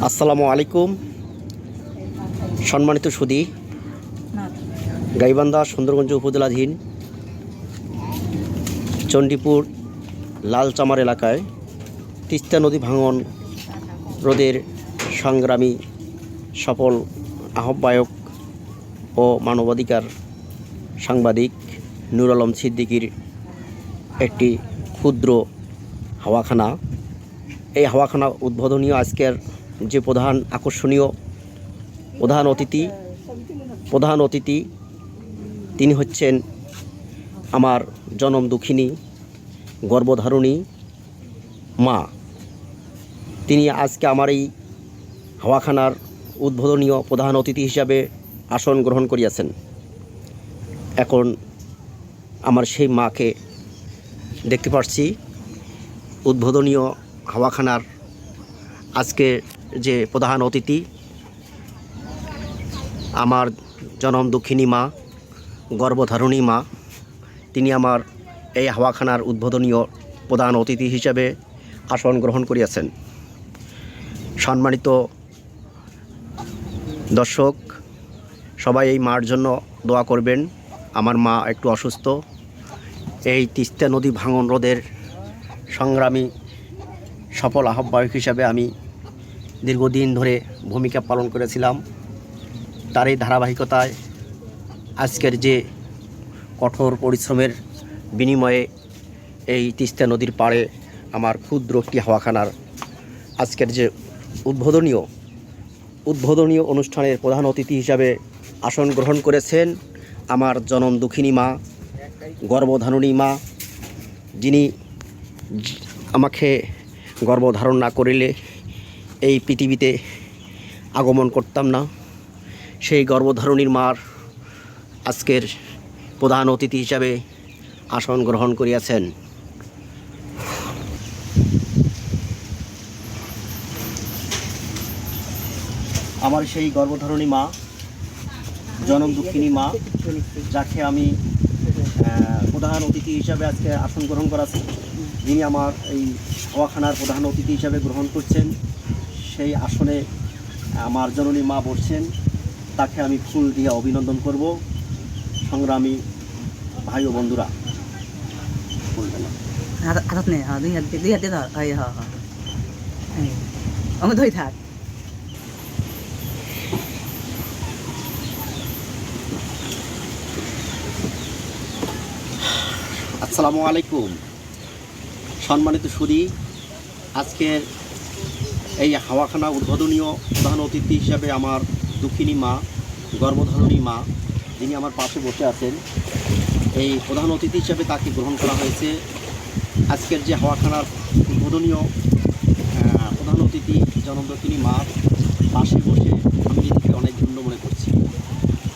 আসসালামু আলাইকুম। সম্মানিত সুধী, গাইবান্ধা সুন্দরগঞ্জ উপজেলাধীন চণ্ডীপুর লালচামার এলাকায় তিস্তা নদী ভাঙন রোধের সংগ্রামী সফল আহ্বায়ক ও মানবাধিকার সাংবাদিক নূর আলম সিদ্দিকীর একটি ক্ষুদ্র হাওয়াখানা। এই হাওয়াখানা উদ্বোধনীয় আজকের যে প্রধান আকর্ষণীয় প্রধান অতিথি তিনি হচ্ছেন আমার জনম দুঃখিনী গর্ভধারিণী মা। তিনি আজকে আমার এই হাওয়াখানার উদ্বোধনীয় প্রধান অতিথি হিসাবে আসন গ্রহণ করিয়াছেন। এখন আমার সেই মাকে দেখতে পাচ্ছি উদ্বোধনীয় হাওয়াখানার আজকে যে প্রধান অতিথি আমার জনম দুঃখিনী মা গর্ভধারিণী মা, তিনি আমার এই হাওয়াখানার উদ্বোধনীয় প্রধান অতিথি হিসেবে আসন গ্রহণ করিয়াছেন। সম্মানিত দর্শক, সবাই এই মার জন্য দোয়া করবেন। আমার মা একটু অসুস্থ। এই তিস্তা নদী ভাঙন রোধের সংগ্রামী সফল আহ্বায়ক হিসাবে আমি দীর্ঘদিন ধরে ভূমিকা পালন করেছিলাম। তার এই ধারাবাহিকতায় আজকের যে কঠোর পরিশ্রমের বিনিময়ে এই তিস্তা নদীর পাড়ে আমার ক্ষুদ্র একটি হাওয়াখানার আজকের যে উদ্বোধনীয় অনুষ্ঠানের প্রধান অতিথি হিসাবে আসন গ্রহণ করেছেন আমার জনম দুঃখিনী মা গর্ভধারিণী মা, যিনি আমাকে গর্ভধারণ না করিলে এই পৃথিবীতে আগমন করতাম না। সেই গর্ভধারিণীর মার আজকের প্রধান অতিথি হিসাবে আসন গ্রহণ করিয়াছেন। আমার সেই গর্ভধারিণী মা জনম দুঃখিনী মা, যাকে আমি প্রধান অতিথি হিসাবে আজকে আসন গ্রহণ করাছি, যিনি আমার এই হাওয়াখানার প্রধান অতিথি হিসাবে গ্রহণ করছেন, সেই আসনে আমার জননী মা বসছেন। তাকে আমি ফুল দিয়ে অভিনন্দন করব। সংগ্রামী ভাই ও বন্ধুরা, আসসালামু আলাইকুম। সম্মানিত সুধী, আজকের এই হাওয়াখানা উদ্বোধনীয় প্রধান অতিথি হিসাবে আমার দুঃখিনী মা গর্ভধারিণী মা, যিনি আমার পাশে বসে আছেন, এই প্রধান অতিথি হিসাবে তাকে গ্রহণ করা হয়েছে। আজকের যে হাওয়াখানার উদ্বোধনীয় প্রধান অতিথি জনম দুঃখিনী মা পাশে বসে আমি নিজেকে অনেক ধন্য মনে করছি।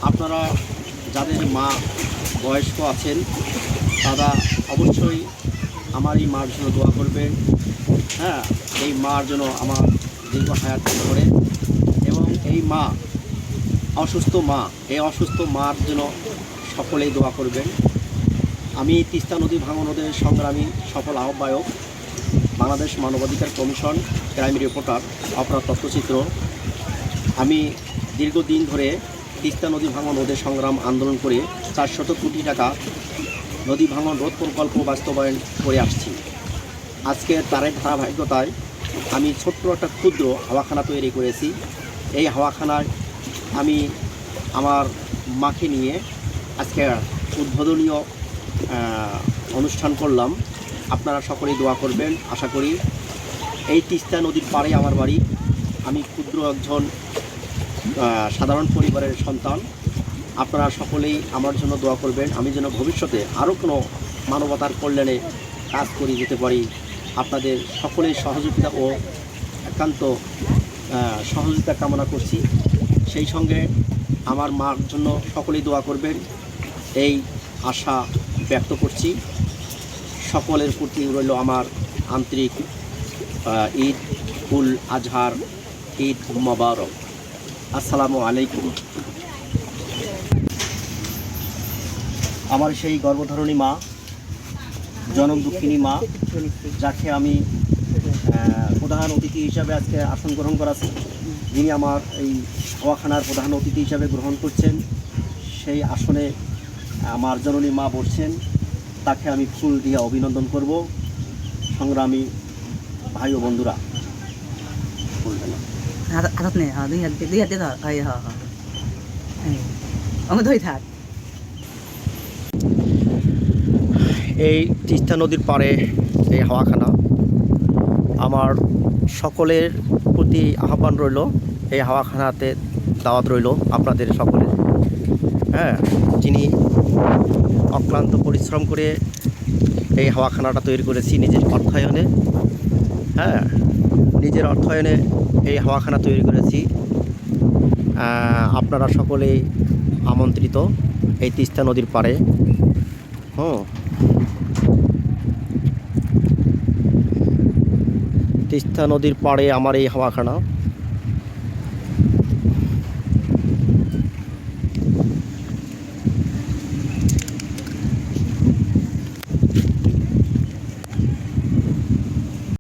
আপনারা যাদের মা বয়স্ক আছেন তারা অবশ্যই আমার এই মার জন্য দোয়া করবেন। এই মার জন্য আমার দীর্ঘ হায়াত করে, এবং এই মা অসুস্থ মার জন্য সকলেই দোয়া করবেন। আমি তিস্তা নদী ভাঙন রোধের সংগ্রামী সফল আহ্বায়ক, বাংলাদেশ মানবাধিকার কমিশন, ক্রাইম রিপোর্টার, অপরাধ তথ্যচিত্র। আমি দীর্ঘদিন ধরে তিস্তা নদী ভাঙন রোধের সংগ্রাম আন্দোলন করে 400 কোটি টাকা নদী ভাঙন রোধ প্রকল্প বাস্তবায়ন করে আসছি। আজকে তারের ধারাবাহিকতায় আমি ছোট্ট একটা ক্ষুদ্র হাওয়াখানা তৈরি করেছি। এই হাওয়াখানায় আমি আমার মাকে নিয়ে আজকে উদ্বোধনীয় অনুষ্ঠান করলাম। আপনারা সকলেই দোয়া করবেন। আশা করি এই তিস্তা নদীর পাড়ে আমার বাড়ি। আমি ক্ষুদ্র একজন সাধারণ পরিবারের সন্তান। আপনারা সকলেই আমার জন্য দোয়া করবেন, আমি যেন ভবিষ্যতে আরও কোনো মানবতার কল্যাণে কাজ করে যেতে পারি। আপনাদের সকলের সহযোগিতা ও একান্ত সহযোগিতা কামনা করছি। সেই সঙ্গে আমার মার জন্য সকলেই দোয়া করবেন, এই আশা ব্যক্ত করছি। সকলের প্রতি রইল আমার আন্তরিক ঈদ উল আজহার ঈদ মোবারক। আসসালামু আলাইকুম। আমার সেই গর্ভধারিণী মা জনম দুঃখিনী মা, যাকে আমি প্রধান প্রধান অতিথি হিসাবে আজকে আসন গ্রহণ করাছে, যিনি আমার এই হাওয়াখানার প্রধান অতিথি হিসাবে গ্রহণ করছেন, সেই আসনে আমার জননী মা বসছেন, তাকে আমি ফুল দিয়ে অভিনন্দন করব। সংগ্রামী ভাই ও বন্ধুরা, ফুল দিলাম। হাতত নে, দুই হাত দিয়ে ধর, এই হ হ, আমি ধরি থাক। এই তিস্তা নদীর পাড়ে এই হাওয়াখানা, আমার সকলের প্রতি আহ্বান রইল, এই হাওয়াখানাতে দাওয়াত রইল আপনাদের সকলের। হ্যাঁ, যিনি অক্লান্ত পরিশ্রম করে এই হাওয়াখানাটা তৈরি করেছি নিজের অর্থায়নে। হ্যাঁ, নিজের অর্থায়নে এই হাওয়াখানা তৈরি করেছি। আপনারা সকলেই আমন্ত্রিত এই তিস্তা নদীর পাড়ে। তিস্তা নদীর পাড়ে আমার এই হাওয়াখানা।